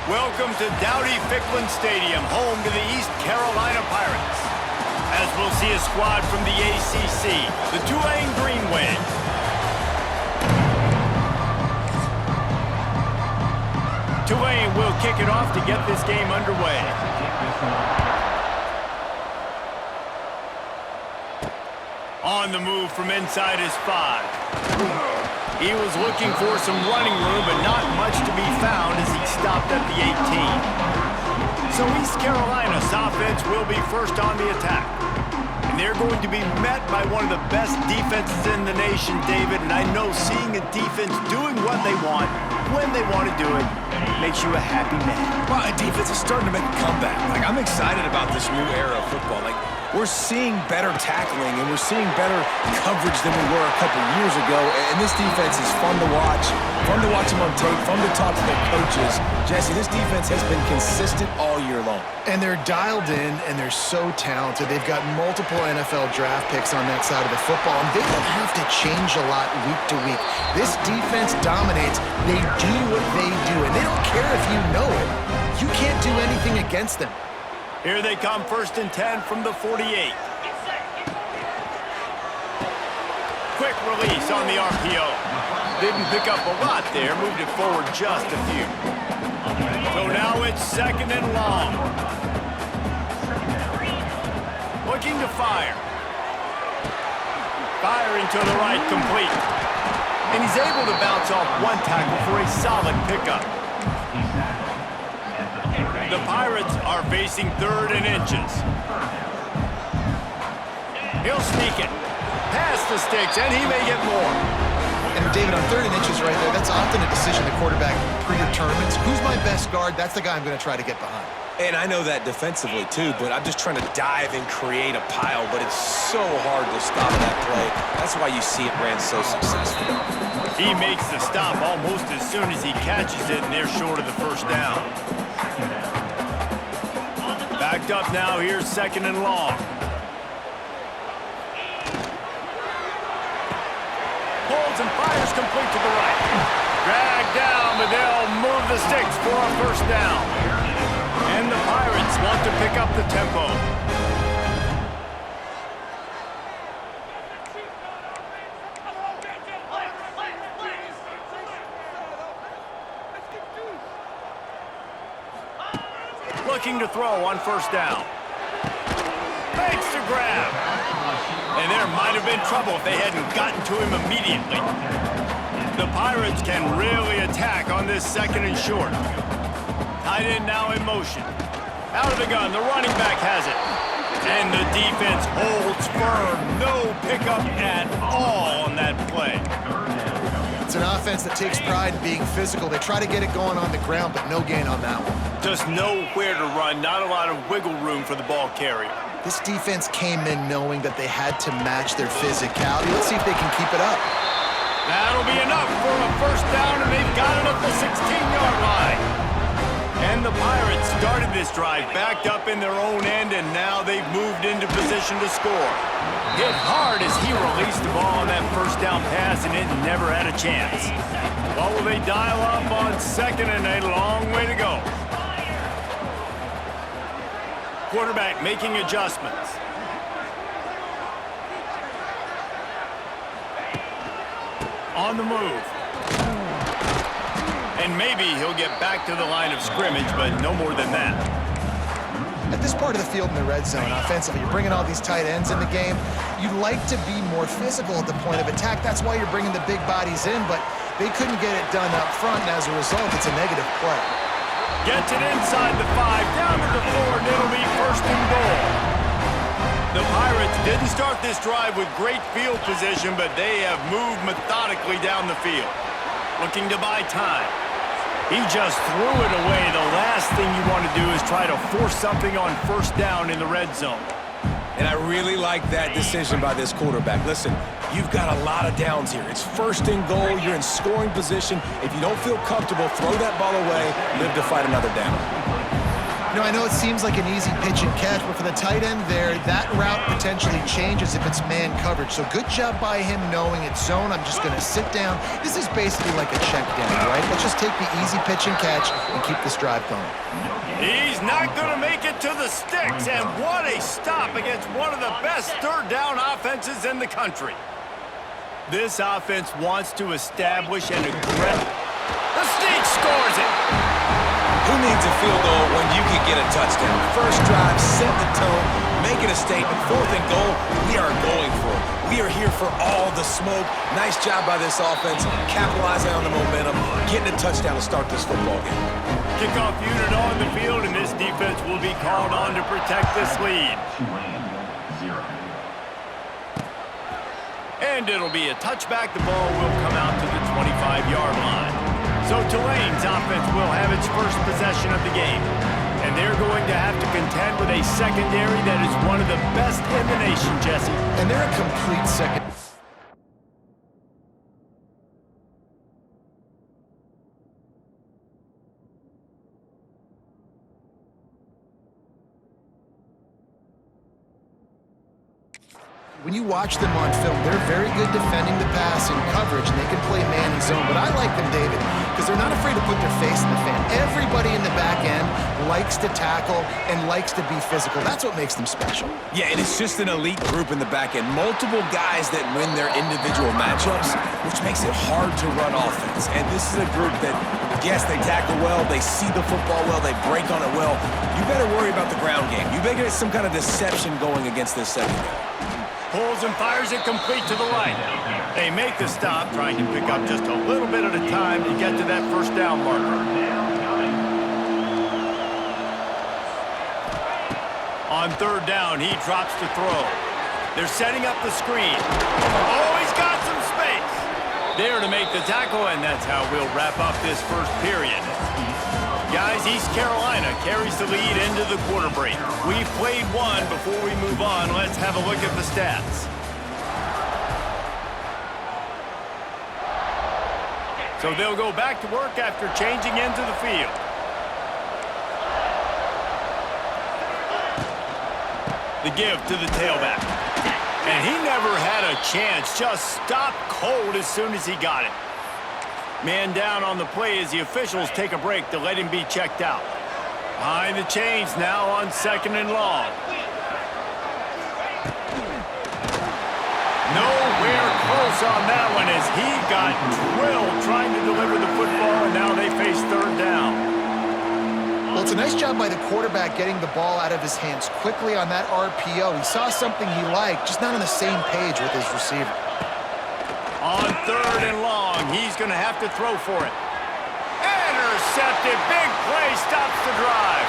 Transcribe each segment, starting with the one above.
Welcome to Dowdy-Ficklin Stadium, home to the East Carolina Pirates. As we'll see a squad from the ACC, the Tulane Green Wave. Tulane will kick it off to get this game underway. On the move from inside his 5. He was looking for some running room, but not much to be found as he stopped at the 18. So East Carolina's offense will be first on the attack. And they're going to be met by one of the best defenses in the nation, David. And I know seeing a defense doing what they want, when they want to do it, makes you a happy man. Well, a defense is starting to make a comeback. Like, I'm excited about this new era of football. Like, we're seeing better tackling, and we're seeing better coverage than we were a couple years ago. And this defense is fun to watch them on tape, fun to talk to their coaches. Jesse, this defense has been consistent all year long. And they're dialed in, and they're so talented. They've got multiple NFL draft picks on that side of the football, and they don't have to change a lot week to week. This defense dominates. They do what they do, and they don't care if you know it. You can't do anything against them. Here they come, 1st and 10 from the 48. Quick release on the RPO. Didn't pick up a lot there, moved it forward just a few. So now it's 2nd and long. Looking to fire. Firing to the right, complete. And he's able to bounce off one tackle for a solid pickup. The Pirates are facing 3rd and inches. He'll sneak it. Past the sticks, and he may get more. And David, on 3rd and inches right there, that's often a decision the quarterback predetermines. Who's my best guard? That's the guy I'm going to try to get behind. And I know that defensively, too, but I'm just trying to dive and create a pile, but it's so hard to stop that play. That's why you see it ran so successful. He makes the stop almost as soon as he catches it, and they're short of the 1st down. Backed up now, here's 2nd and long. Holds and fires complete to the right. Dragged down, but they'll move the sticks for a 1st down. And the Pirates want to pick up the tempo. Looking to throw on 1st down. Fakes to grab. And there might have been trouble if they hadn't gotten to him immediately. The Pirates can really attack on this 2nd and short. Tight end now in motion. Out of the gun, the running back has it. And the defense holds firm. No pickup at all on that play. It's an offense that takes pride in being physical. They try to get it going on the ground, but no gain on that one. Just nowhere to run, not a lot of wiggle room for the ball carrier. This defense came in knowing that they had to match their physicality. Let's see if they can keep it up. That'll be enough for a 1st down, and they've got it at the 16-yard line. And the Pirates started this drive backed up in their own end, and now they've moved into position to score. Hit hard as he released the ball on that 1st down pass, and it never had a chance. What will they dial up on 2nd and a long way to go? Quarterback making adjustments. On the move. And maybe he'll get back to the line of scrimmage, but no more than that. At this part of the field in the red zone, offensively, you're bringing all these tight ends in the game. you'd like to be more physical at the point of attack. That's why you're bringing the big bodies in, but they couldn't get it done up front, and as a result, it's a negative play. Gets it inside the 5, down to the 4, and it'll be first and goal. The Pirates didn't start this drive with great field position, but they have moved methodically down the field, looking to buy time. He just threw it away. The last thing you want to do is try to force something on first down in the red zone. And I really like that decision by this quarterback. Listen, you've got a lot of downs here. It's first and goal. You're in scoring position. If you don't feel comfortable, throw that ball away, live to fight another down. You know, I know it seems like an easy pitch and catch, but for the tight end there, that route potentially changes if it's man coverage. So good job by him knowing it's zone. I'm just going to sit down. This is basically like a check down, right? Let's just take the easy pitch and catch and keep this drive going. He's not going to make it to the sticks, and what a stop against one of the best third down offenses in the country. This offense wants to establish an aggressive. The Sneak scores it. Who needs a field goal when you can get a touchdown? First drive, set the tone, make it a statement. Fourth and goal, we are going for it. We are here for all the smoke. Nice job by this offense, capitalizing on the momentum, getting a touchdown to start this football game. Kickoff unit on the field, and this defense will be called on to protect this lead. And it'll be a touchback. The ball will come out to the 25-yard line. So Tulane's offense will have its first possession of the game. And they're going to have to contend with a secondary that is one of the best in the nation, Jesse. And they're a complete second. When you watch them on film, they're very good defending the pass in coverage, and they can play man and zone. But I like them, David, because they're not afraid to put their face in the fan. Everybody in the back end likes to tackle and likes to be physical. That's what makes them special. Yeah, and it's just an elite group in the back end. Multiple guys that win their individual matchups, which makes it hard to run offense. And this is a group that, yes, they tackle well, they see the football well, they break on it well. You better worry about the ground game. You better get some kind of deception going against this secondary. Pulls and fires it complete to the right. They make the stop, trying to pick up just a little bit at a time to get to that first down marker. On third down, he drops to throw. They're setting up the screen. Oh, he's got some space. There to make the tackle, and that's how we'll wrap up this first period. Guys, East Carolina carries the lead into the quarter break. We've played one. Before we move on, let's have a look at the stats. So they'll go back to work after changing into the field. The give to the tailback. And he never had a chance. Just stopped cold as soon as he got it. Man down on the play as the officials take a break to let him be checked out. Behind the chains now on second and long. Nowhere close on that one as he got drilled trying to deliver the football, and now they face third down. Well, it's a nice job by the quarterback getting the ball out of his hands quickly on that RPO. He saw something he liked, just not on the same page with his receiver. On third and long, he's going to have to throw for it. Intercepted. Big play stops the drive.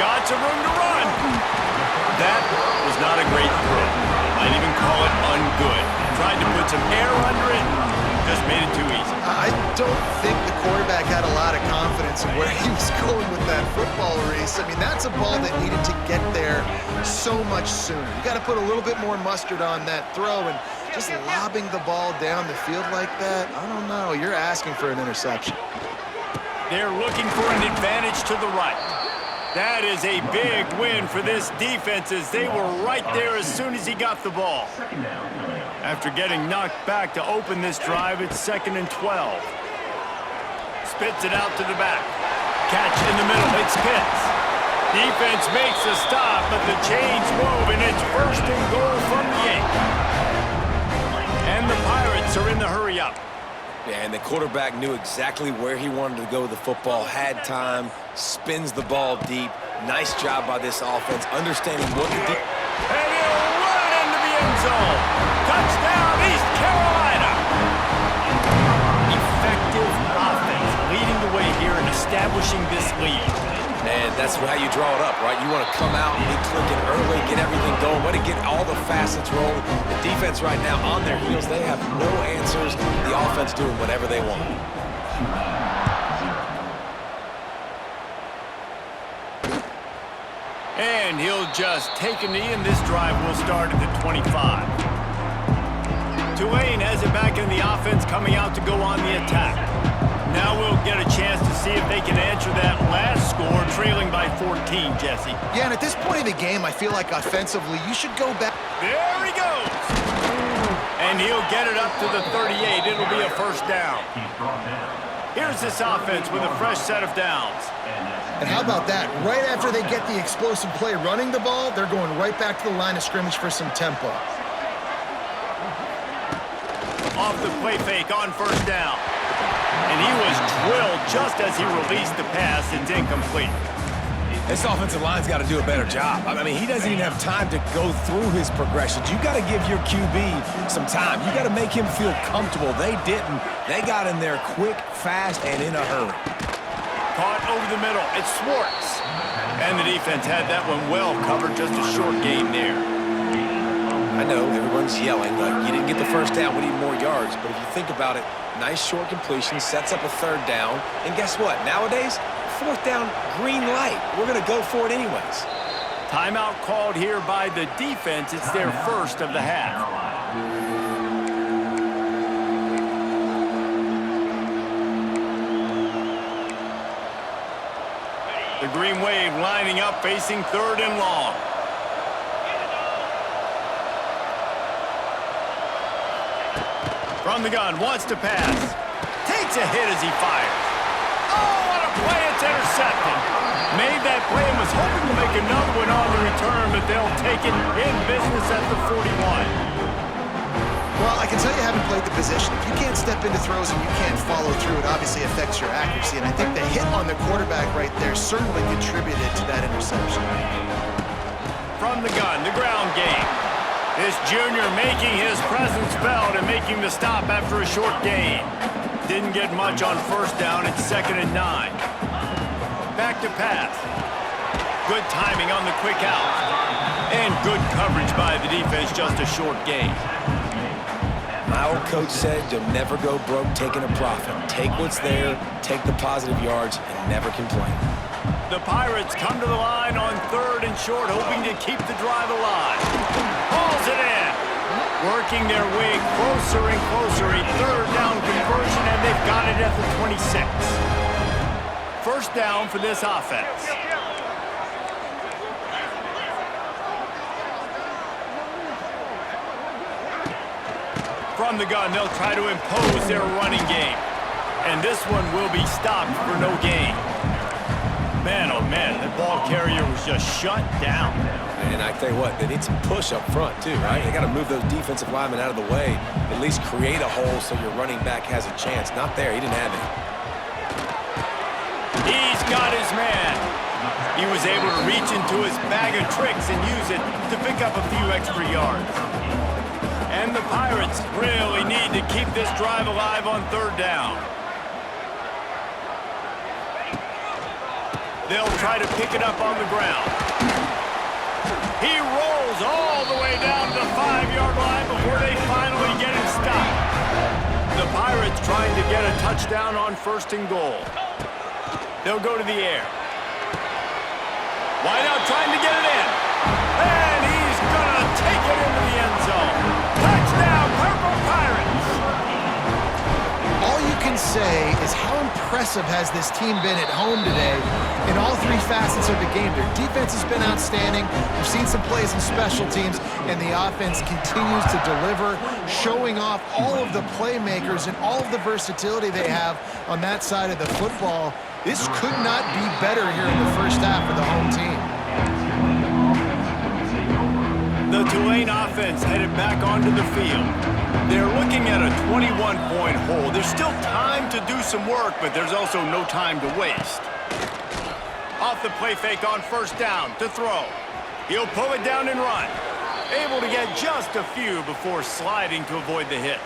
Got some room to run. That was not a great throw. Might even call it ungood. Tried to put some air under it. Just made it too easy. I don't think the quarterback had a lot of confidence in where he was going with that football, Reese. I mean, that's a ball that needed to get there so much sooner. You got to put a little bit more mustard on that throw, and just lobbing the ball down the field like that, I don't know. You're asking for an interception. They're looking for an advantage to the right. That is a big win for this defense as they were right there as soon as he got the ball. After getting knocked back to open this drive, it's 2nd and 12. Spits it out to the back. Catch in the middle. It's Pitts. Defense makes a stop, but the chains move, and it's first and goal from the 8. And the Pirates are in the hurry-up. Yeah, and the quarterback knew exactly where he wanted to go with the football, had time, spins the ball deep. Nice job by this offense, understanding what to do. And he'll run it into the end zone. Touchdown, East Carolina. Effective offense leading the way here and establishing this lead. And that's how you draw it up, right? You want to come out and be clicking early, get everything going, want to get all the facets rolling. The defense right now on their heels, they have no answers. The offense doing whatever they want. And he'll just take a knee, and this drive will start at the 25. Tulane has it back in the offense, coming out to go on the attack. Now we'll get a chance to see if they can answer that last score, trailing by 14, Jesse. Yeah, and at this point in the game, I feel like offensively, you should go back. There he goes. And he'll get it up to the 38. It'll be a first down. Here's this offense with a fresh set of downs. And how about that? Right after they get the explosive play running the ball, they're going right back to the line of scrimmage for some tempo. Off the play fake on first down. And he was drilled just as he released the pass. It's incomplete. This offensive line's got to do a better job. I mean, he doesn't even have time to go through his progressions. You got to give your QB some time. You got to make him feel comfortable. They didn't. They got in there quick, fast, and in a hurry. Caught over the middle. It's Schwartz. And the defense had that one well covered. Just a short gain there. I know everyone's yelling, like, you didn't get the first down, we need more yards. But if you think about it, nice short completion, sets up a third down. And guess what? Nowadays, fourth down, green light. We're going to go for it anyways. Timeout called here by the defense. It's their first of the half. The Green Wave lining up, facing third and long. From the gun, wants to pass. Takes a hit as he fires. Oh, what a play, it's intercepted. Made that play and was hoping to make another one on the return, but they'll take it in business at the 41. Well, I can tell you haven't played the position. If you can't step into throws and you can't follow through, it obviously affects your accuracy. And I think the hit on the quarterback right there certainly contributed to that interception. From the gun, the ground game. This junior making his presence felt and making the stop after a short gain. Didn't get much on first down. It's 2nd and 9. Back to pass. Good timing on the quick out. And good coverage by the defense, just a short gain. My old coach said you'll never go broke taking a profit. Take what's there, take the positive yards, and never complain. The Pirates come to the line on 3rd and short, hoping to keep the drive alive. Hauls it in. Working their way closer and closer. A 3rd down conversion, and they've got it at the 26. First down for this offense. From the gun, they'll try to impose their running game. And this one will be stopped for no gain. Man, oh man, the ball carrier was just shut down. And I tell you what, they need some push up front too, right? They got to move those defensive linemen out of the way, at least create a hole so your running back has a chance. Not there, he didn't have it. He's got his man. He was able to reach into his bag of tricks and use it to pick up a few extra yards. And the Pirates really need to keep this drive alive on 3rd down. They'll try to pick it up on the ground. He rolls all the way down to the 5-yard line before they finally get him stopped. The Pirates trying to get a touchdown on 1st and goal. They'll go to the air. Wideout trying to get it in. And he's going to take it into the end zone. Touchdown, Purple Pirates! All you can say is how impressive has this team been at home today in all 3 facets of the game. Their defense has been outstanding. We've seen some plays in special teams, and the offense continues to deliver, showing off all of the playmakers and all of the versatility they have on that side of the football. This could not be better here in the first half for the home team. The Tulane offense headed back onto the field. They're looking at a 21-point hole. There's still time to do some work, but there's also no time to waste. Off the play fake on 1st down to throw. He'll pull it down and run. Able to get just a few before sliding to avoid the hits.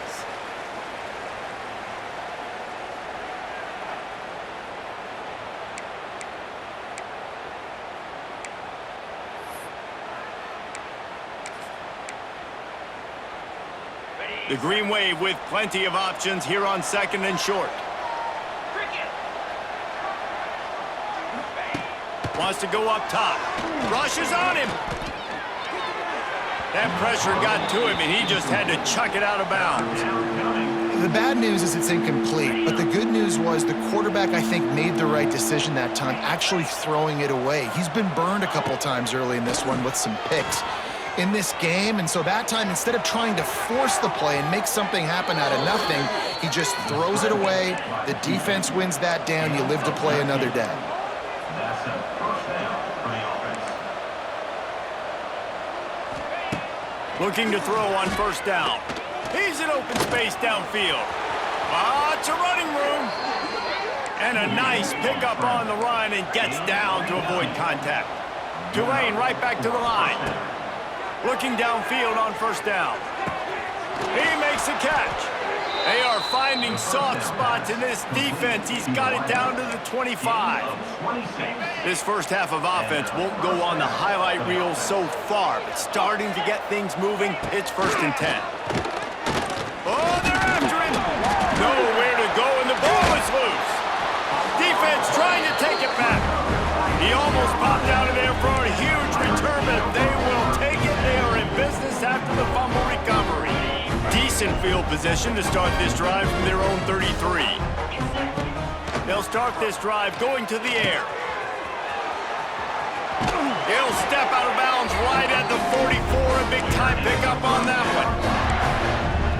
The Green Wave with plenty of options here on second and short. Wants to go up top. Rushes on him. That pressure got to him, and he just had to chuck it out of bounds. The bad news is it's incomplete, but the good news was the quarterback, I think, made the right decision that time, actually throwing it away. He's been burned a couple times early in this one with some picks in this game, and so that time, instead of trying to force the play and make something happen out of nothing, he just throws it away. The defense wins that down. You live to play another day. Looking to throw on first down. He's in open space downfield. It's a running room. And a nice pickup on the run and gets down to avoid contact. Tulane right back to the line. Looking downfield on first down. He makes a catch. They are finding soft spots in this defense. He's got it down to the 25. This first half of offense won't go on the highlight reel so far, but starting to get things moving, it's 1st and 10. Oh, they're after him. Nowhere to go, and the ball is loose. Defense trying to take it back. He almost popped out of there for a huge return, but they will take it. They are in business after the fumble recovery. Decent field position to start this drive from their own 33. They'll start this drive going to the air. He'll step out of bounds right at the 44. A big-time pickup on that one.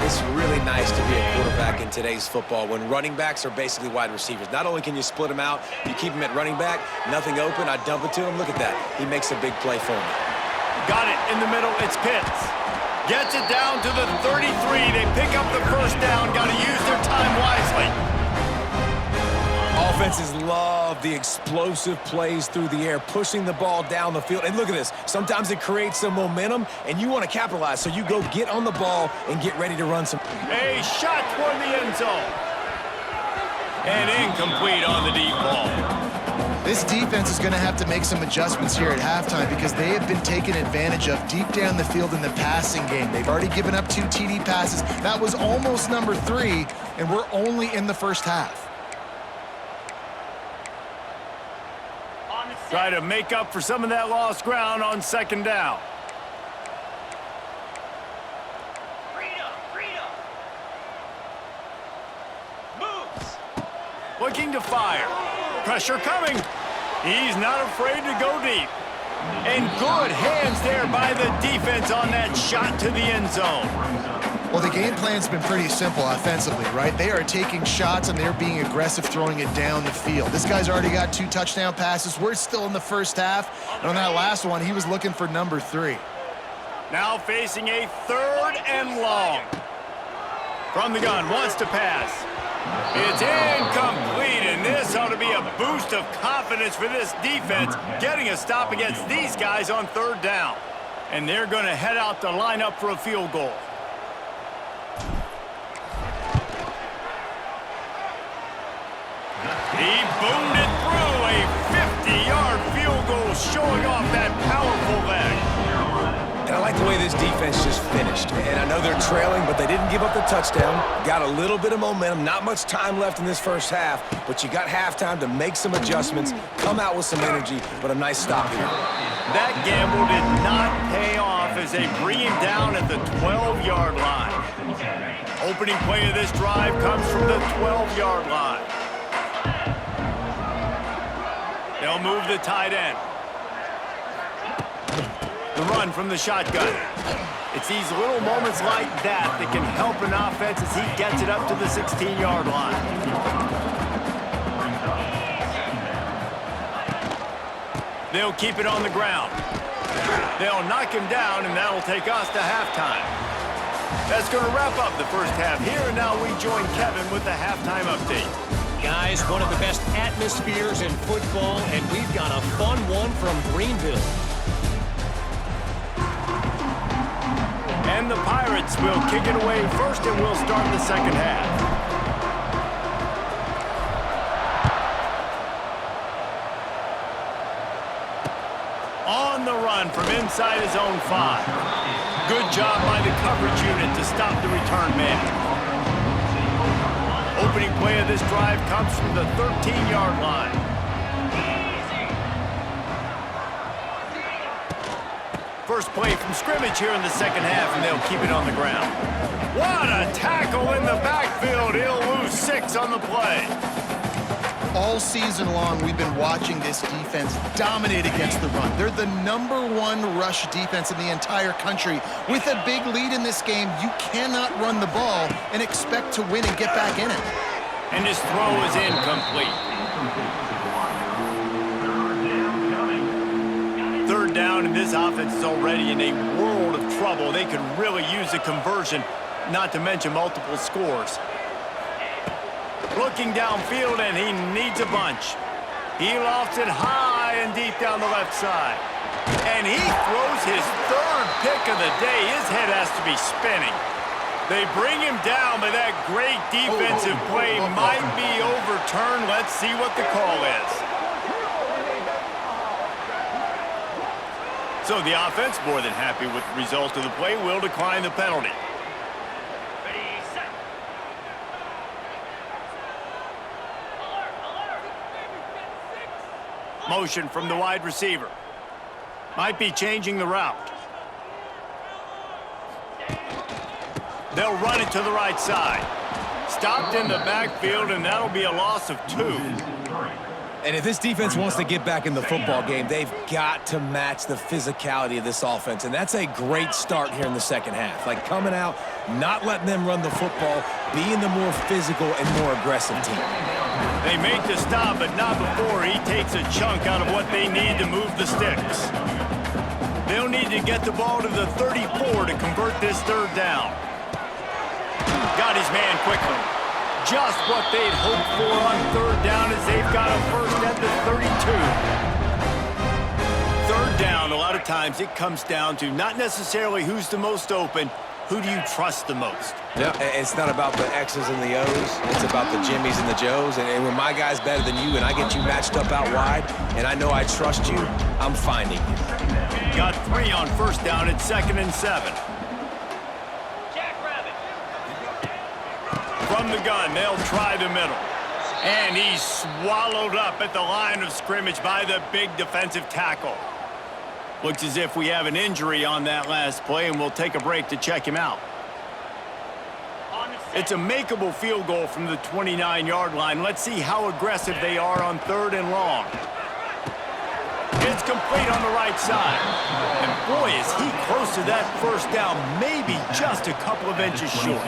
It's really nice to be a quarterback in today's football when running backs are basically wide receivers. Not only can you split them out, you keep them at running back, nothing open, I dump it to him. Look at that. He makes a big play for me. Got it in the middle. It's Pitts. Gets it down to the 33. They pick up the first down. Got to use their time wisely. Offenses love the explosive plays through the air, pushing the ball down the field. And look at this. Sometimes it creates some momentum, and you want to capitalize. So you go get on the ball and get ready to run some. A shot toward the end zone. And incomplete on the deep ball. This defense is going to have to make some adjustments here at halftime because they have been taken advantage of deep down the field in the passing game. They've already given up 2 TD passes. That was almost number 3, and we're only in the first half. Try to make up for some of that lost ground on second down. Moves. Looking to fire. Pressure coming. He's not afraid to go deep. And good hands there by the defense on that shot to the end zone. Well, the game plan's been pretty simple offensively, right? They are taking shots and they're being aggressive throwing it down the field. This guy's already got 2 touchdown passes. We're still in the first half. And on that last one, he was looking for number 3. Now facing a 3rd and long. From the gun, wants to pass. It's incomplete, and this ought to be a boost of confidence for this defense, getting a stop against these guys on 3rd down. And they're going to head out to line up for a field goal. He boomed it through, a 50-yard field goal showing off that powerful leg. And I like the way this defense just finished. And I know they're trailing, but they didn't give up the touchdown. Got a little bit of momentum. Not much time left in this first half, but you got halftime to make some adjustments, come out with some energy, but a nice stop here. That gamble did not pay off as they bring him down at the 12-yard line. Opening play of this drive comes from the 12-yard line. They'll move the tight end. The run from the shotgun. It's these little moments like that that can help an offense as he gets it up to the 16-yard line. They'll keep it on the ground. They'll knock him down, and that'll take us to halftime. That's going to wrap up the first half here, and now we join Kevin with the halftime update. Guys, one of the best atmospheres in football, and we've got a fun one from Greenville. And the Pirates will kick it away first, and we'll start the second half. On the run from inside his own 5. Good job by the coverage unit to stop the return man. Opening play of this drive comes from the 13-yard line. First play from scrimmage here in the second half, and they'll keep it on the ground. What a tackle in the backfield. He'll lose 6 on the play. All season long, we've been watching this defense dominate against the run. They're the #1 rush defense in the entire country. With a big lead in this game, you cannot run the ball and expect to win and get back in it. And his throw is incomplete. Third down, and this offense is already in a world of trouble. They could really use a conversion, not to mention multiple scores. Looking downfield, and he needs a bunch. He lofts it high and deep down the left side. And he throws his 3rd pick of the day. His head has to be spinning. They bring him down, but that great defensive play might be overturned. Let's see what the call is. So the offense, more than happy with the result of the play, will decline the penalty. Motion from the wide receiver. Might be changing the route. They'll run it to the right side. Stopped in the backfield, and that'll be a loss of 2. And if this defense wants to get back in the football game, they've got to match the physicality of this offense. And that's a great start here in the second half. Like coming out, not letting them run the football, being the more physical and more aggressive team. They make the stop, but not before he takes a chunk out of what they need to move the sticks. They'll need to get the ball to the 34 to convert this 3rd down. Got his man quickly. Just what they'd hoped for on 3rd down as they've got a first at the 32. 3rd down, a lot of times it comes down to not necessarily who's the most open, who do you trust the most? Yeah, it's not about the X's and the O's. It's about the Jimmys and the Joes. And when my guy's better than you and I get you matched up out wide and I know I trust you, I'm finding you. Got 3 on 1st down at 2nd and 7. From the gun, they'll try the middle. And he's swallowed up at the line of scrimmage by the big defensive tackle. Looks as if we have an injury on that last play, and we'll take a break to check him out. It's a makeable field goal from the 29-yard line. Let's see how aggressive they are on 3rd and long. It's complete on the right side. And boy, is he close to that first down, maybe just a couple of inches short.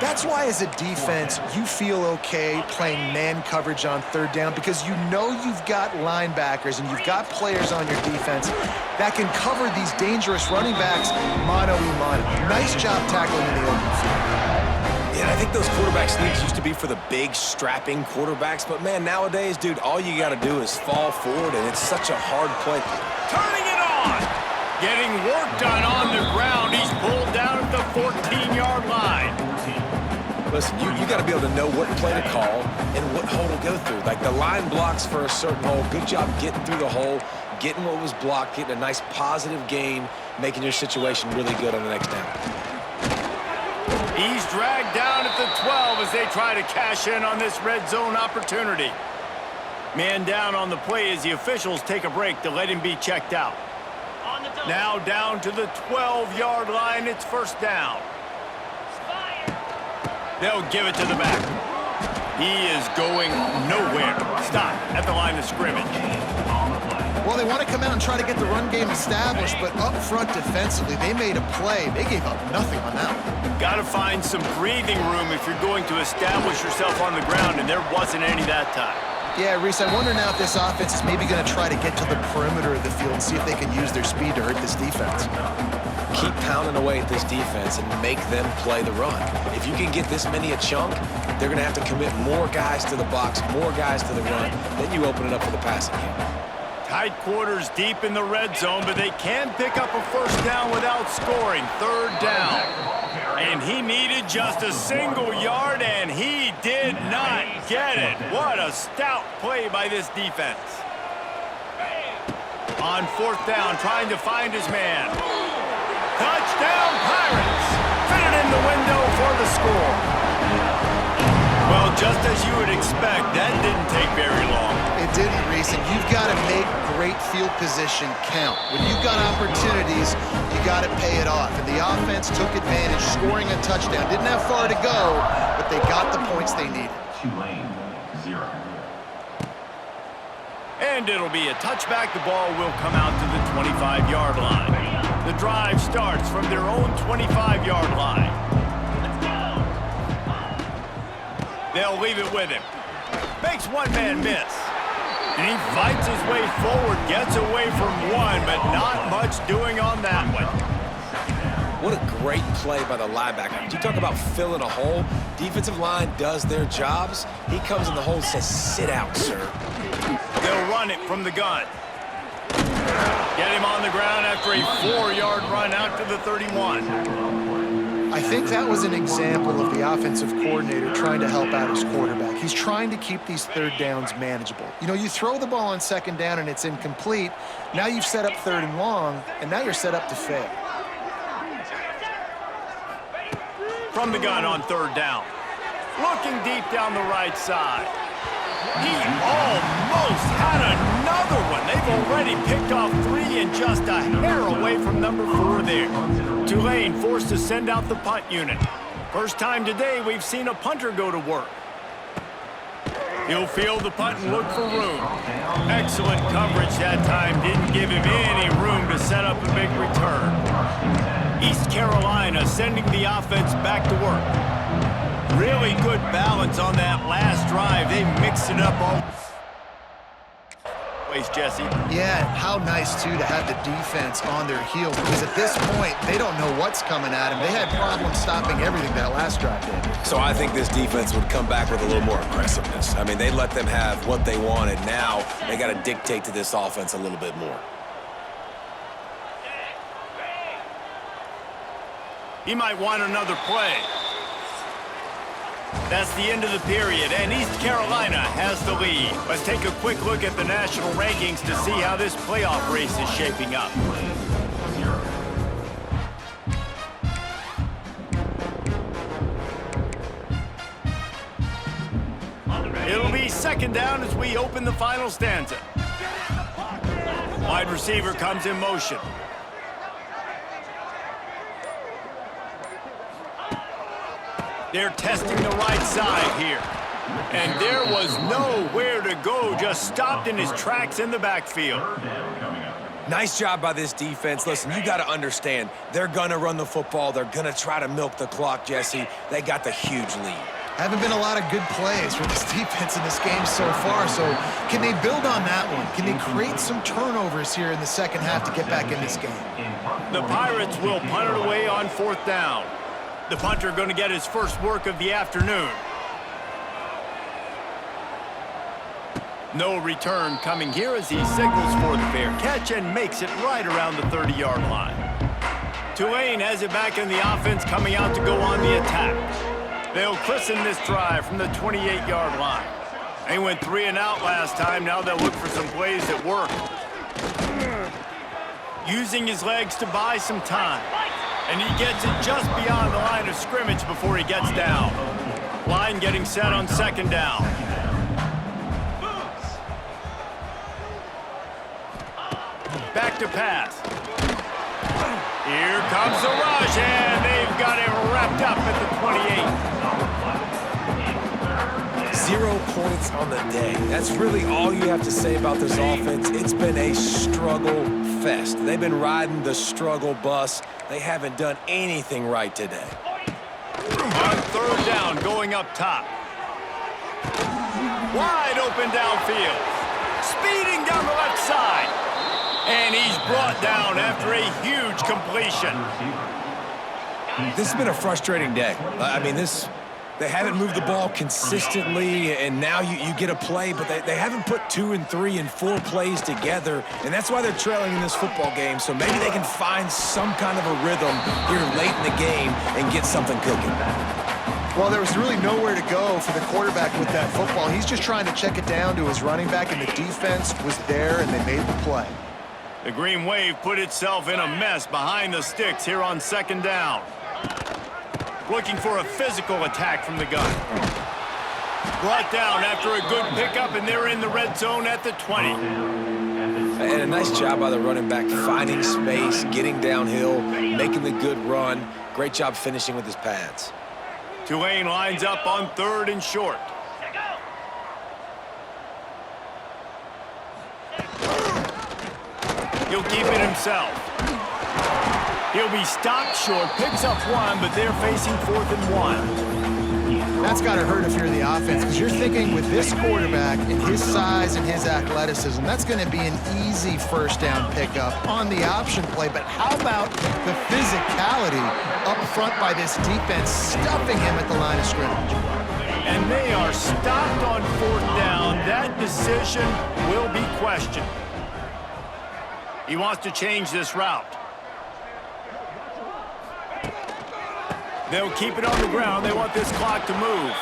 That's why, as a defense, you feel okay playing man coverage on 3rd down because you know you've got linebackers and you've got players on your defense that can cover these dangerous running backs mano-a-mano. Nice job tackling in the open field. Yeah, I think those quarterback sneaks used to be for the big, strapping quarterbacks. But, man, nowadays, dude, all you got to do is fall forward, and it's such a hard play. Turning it on! Getting work done on the ground. He's pulled down at the 14-yard line. Listen, you got to be able to know what play to call and what hole to go through. Like the line blocks for a certain hole. Good job getting through the hole, getting what was blocked, getting a nice positive gain, making your situation really good on the next down. He's dragged down at the 12 as they try to cash in on this red zone opportunity. Man down on the play as the officials take a break to let him be checked out. Now down to the 12-yard line. It's 1st down. They'll give it to the back. He is going nowhere. Stop at the line of scrimmage. Well, they want to come out and try to get the run game established, but up front defensively, they made a play. They gave up nothing on that one. Got to find some breathing room if you're going to establish yourself on the ground, and there wasn't any that time. Yeah, Reese, I wonder now if this offense is maybe going to try to get to the perimeter of the field and see if they can use their speed to hurt this defense. Keep pounding away at this defense and make them play the run. If you can get this many a chunk, they're going to have to commit more guys to the box, more guys to the run. Then you open it up for the passing game. Tight quarters deep in the red zone, but they can pick up a first down without scoring. Third down. And he needed just a single yard, and he did not get it. What a stout play by this defense. On fourth down, trying to find his man. Touchdown, Pirates! Fitted in the window for the score. Well, just as you would expect, that didn't take very long. It didn't, Reese, and you've got to make great field position count. When you've got opportunities, you got to pay it off. And the offense took advantage, scoring a touchdown. Didn't have far to go, but they got the points they needed. Tulane, 0. And it'll be a touchback. The ball will come out to the 25-yard line. The drive starts from their own 25-yard line. They'll leave it with him. Makes one man miss. And he fights his way forward, gets away from one, but not much doing on that one. What a great play by the linebacker. You talk about filling a hole. Defensive line does their jobs. He comes in the hole and says, sit out, sir. They'll run it from the gun. Get him on the ground after a 4-yard run out to the 31. I think that was an example of the offensive coordinator trying to help out his quarterback. He's trying to keep these third downs manageable. You know, you throw the ball on second down and it's incomplete. Now you've set up third and long, and now you're set up to fail. From the gun on third down. Looking deep down the right side. He almost had another one. They've already picked off 3 and just a hair away from number 4 there. Tulane forced to send out the punt unit. First time today we've seen a punter go to work. He'll field the punt and look for room. Excellent coverage that time. Didn't give him any room to set up a big return. East Carolina sending the offense back to work. Really good balance on that last drive. They mixed it up all ways, Jesse. Yeah, how nice, too, to have the defense on their heels, because at this point, they don't know what's coming at them. They had problems stopping everything that last drive did. So I think this defense would come back with a little more aggressiveness. I mean, they let them have what they wanted. Now they got to dictate to this offense a little bit more. He might want another play. That's the end of the period, and East Carolina has the lead. Let's take a quick look at the national rankings to see how this playoff race is shaping up. It'll be second down as we open the final stanza. Wide receiver comes in motion. They're testing the right side here. And there was nowhere to go, just stopped in his tracks in the backfield. Nice job by this defense. Listen, you got to understand, they're going to run the football. They're going to try to milk the clock, Jesse. They got the huge lead. Haven't been a lot of good plays for this defense in this game so far, so can they build on that one? Can they create some turnovers here in the second half to get back in this game? The Pirates will punt it away on fourth down. The punter going to get his first work of the afternoon. No return coming here as he signals for the fair catch and makes it right around the 30-yard line. Tulane has it back in the offense, coming out to go on the attack. They'll christen this drive from the 28-yard line. They went 3 and out last time. Now they'll look for some plays that work. Using his legs to buy some time. And he gets it just beyond the line of scrimmage before he gets down. Line getting set on second down. Back to pass. Here comes the rush, and they've got him wrapped up at the 28. 0 points on the day. That's really all you have to say about this offense. It's been a struggle fest. They've been riding the struggle bus. They haven't done anything right today. On third down, going up top. Wide open downfield. Speeding down the left side. And he's brought down after a huge completion. This has been a frustrating day. I mean, this They haven't moved the ball consistently, and now you get a play, but they haven't put 2 and 3 and 4 plays together, and that's why they're trailing in this football game. So maybe they can find some kind of a rhythm here late in the game and get something cooking. Well, there was really nowhere to go for the quarterback with that football. He's just trying to check it down to his running back, and the defense was there, and they made the play. The Green Wave put itself in a mess behind the sticks here on 2nd down. Looking for a physical attack from the gun. Brought down after a good pickup, and they're in the red zone at the 20. And a nice job by the running back, finding space, getting downhill, making the good run. Great job finishing with his pads. Tulane lines up on 3rd and short. He'll keep it himself. He'll be stopped short, picks up 1, but they're facing 4th and 1. That's got to hurt if you're the offense, because you're thinking with this quarterback and his size and his athleticism, that's going to be an easy 1st down pickup on the option play. But how about the physicality up front by this defense, stuffing him at the line of scrimmage? And they are stopped on 4th down. That decision will be questioned. He wants to change this route. They'll keep it on the ground. They want this clock to move.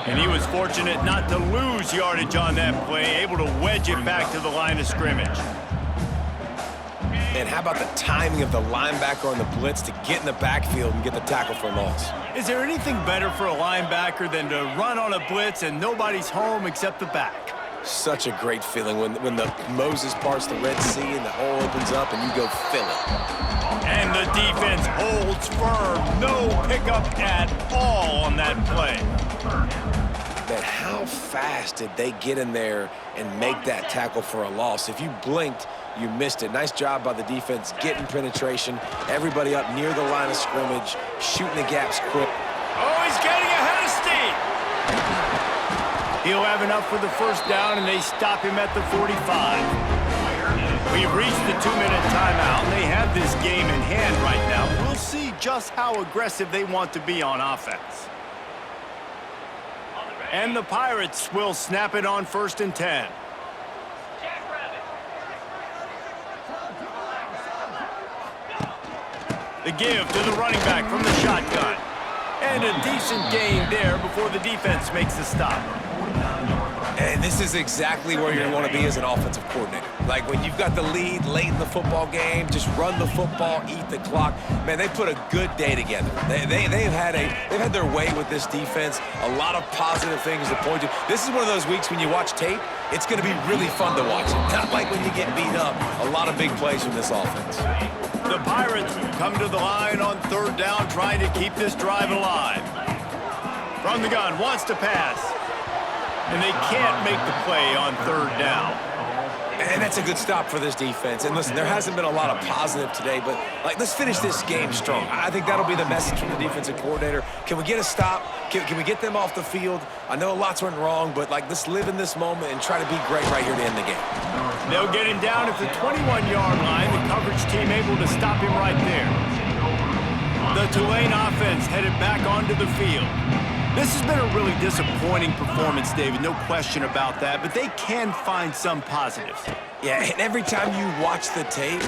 And he was fortunate not to lose yardage on that play, able to wedge it back to the line of scrimmage. And how about the timing of the linebacker on the blitz to get in the backfield and get the tackle for a loss? Is there anything better for a linebacker than to run on a blitz and nobody's home except the back? Such a great feeling when the Moses parts the Red Sea and the hole opens up and you go fill it. And the defense holds firm. No pickup at all on that play. But how fast did they get in there and make that tackle for a loss? If you blinked, you missed it. Nice job by the defense getting penetration. Everybody up near the line of scrimmage, shooting the gaps quick. Oh, he's getting ahead of steam. He'll have enough for the 1st down, and they stop him at the 45. We've reached the 2-minute timeout, and they have this game in hand right now. We'll see just how aggressive they want to be on offense. And the Pirates will snap it on 1st and 10. The give to the running back from the shotgun. And a decent gain there before the defense makes the stop. And this is exactly where you're going to want to be as an offensive coordinator. Like when you've got the lead late in the football game, just run the football, eat the clock. Man, they put a good day together. They've had their way with this defense. A lot of positive things to point to. This is one of those weeks when you watch tape, it's going to be really fun to watch it. Not like when you get beat up. A lot of big plays from this offense. The Pirates come to the line on 3rd down, trying to keep this drive alive. From the gun, wants to pass. And they can't make the play on 3rd down. And that's a good stop for this defense. And listen, there hasn't been a lot of positive today, but let's finish this game strong. I think that'll be the message from the defensive coordinator. Can we get a stop? Can we get them off the field? I know lots went wrong, but let's live in this moment and try to be great right here to end the game. They'll get him down at the 21-yard line. The coverage team able to stop him right there. The Tulane offense headed back onto the field. This has been a really disappointing performance, David, no question about that, but they can find some positives. Yeah, and every time you watch the tape,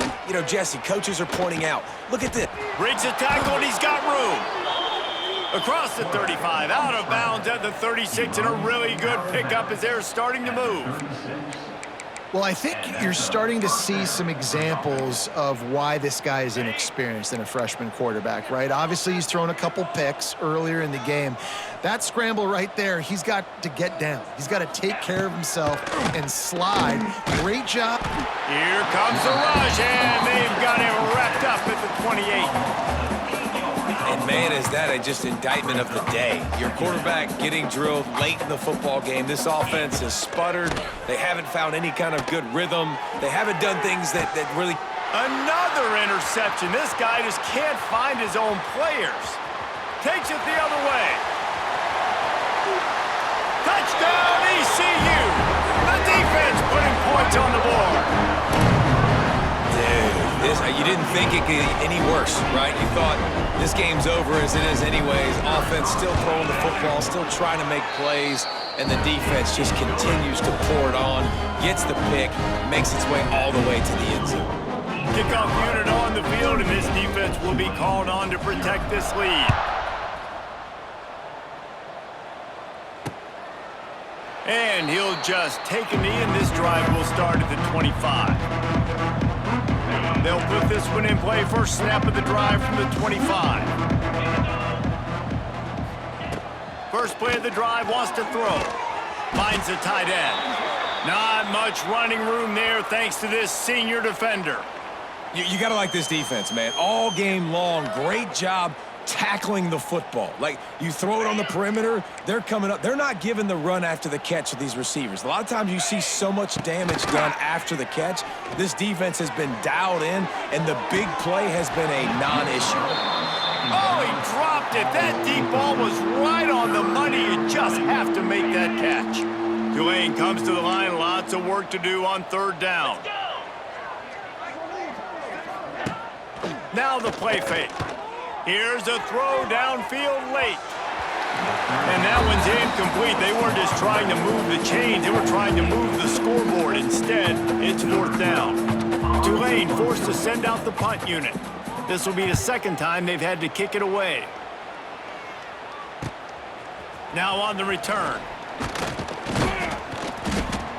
Jesse, coaches are pointing out, look at this. Breaks the tackle, and he's got room. Across the 35, out of bounds at the 36, and a really good pickup as they're starting to move. Well, I think you're starting to see some examples of why this guy is inexperienced in a freshman quarterback, right? Obviously, he's thrown a couple picks earlier in the game. That scramble right there, he's got to get down. He's got to take care of himself and slide. Great job. Here comes the rush, and they've got him wrapped up at the 28. And man, is that just indictment of the day. Your quarterback getting drilled late in the football game. This offense has sputtered. They haven't found any kind of good rhythm. They haven't done things that really... Another interception. This guy just can't find his own players. Takes it the other way. Touchdown, ECU. The defense putting points on the board. Dude, You didn't think it could get any worse, right? You thought this game's over as it is anyways. Offense still throwing the football, still trying to make plays, and the defense just continues to pour it on, gets the pick, makes its way all the way to the end zone. Kickoff unit on the field, and this defense will be called on to protect this lead. And he'll just take a knee, and this drive will start at the 25. They'll put this one in play. First snap of the drive from the 25. First play of the drive, wants to throw. Finds the tight end. Not much running room there thanks to this senior defender. You got to like this defense, man. All game long, great job tackling the football. Like, you throw it on the perimeter, they're coming up. They're not giving the run after the catch of these receivers. A lot of times you see so much damage done after the catch. This defense has been dialed in, and the big play has been a non-issue. Oh, he dropped it. That deep ball was right on the money. You just have to make that catch. Tulane comes to the line. Lots of work to do on third down. Now the play fake. Here's a throw downfield late. And that one's incomplete. They weren't just trying to move the chains. They were trying to move the scoreboard. Instead, it's fourth down. Tulane forced to send out the punt unit. This will be the second time they've had to kick it away. Now on the return.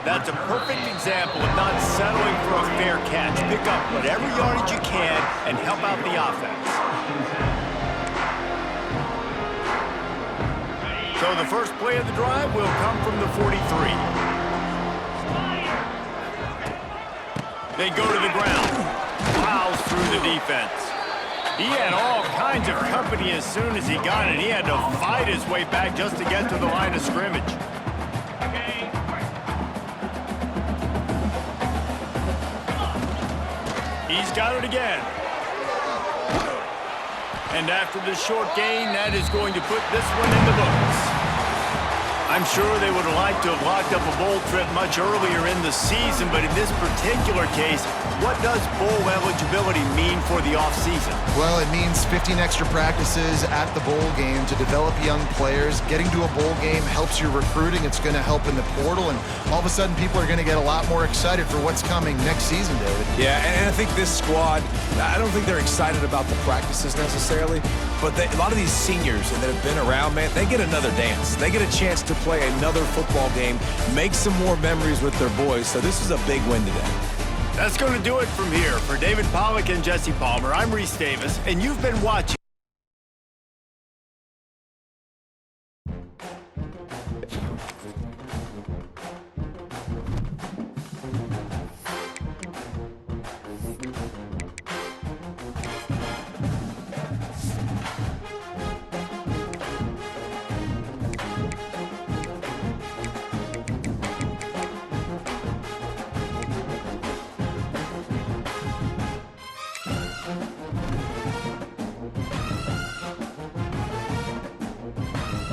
That's a perfect example of not settling for a fair catch. Pick up whatever yardage you can and help out the offense. So the first play of the drive will come from the 43. They go to the ground. Plows through the defense. He had all kinds of company as soon as he got it. He had to fight his way back just to get to the line of scrimmage. He's got it again. And after the short gain, that is going to put this one in the books. I'm sure they would have liked to have locked up a bowl trip much earlier in the season, but in this particular case, what does bowl eligibility mean for the offseason? Well, it means 15 extra practices at the bowl game to develop young players. Getting to a bowl game helps your recruiting. It's going to help in the portal, and all of a sudden people are going to get a lot more excited for what's coming next season, David. Yeah, and I think this squad, I don't think they're excited about the practices necessarily, but a lot of these seniors that have been around, man, they get another dance. They get a chance to play another football game, make some more memories with their boys, so this is a big win today. That's going to do it from here. For David Pollack and Jesse Palmer, I'm Reese Davis, and you've been watching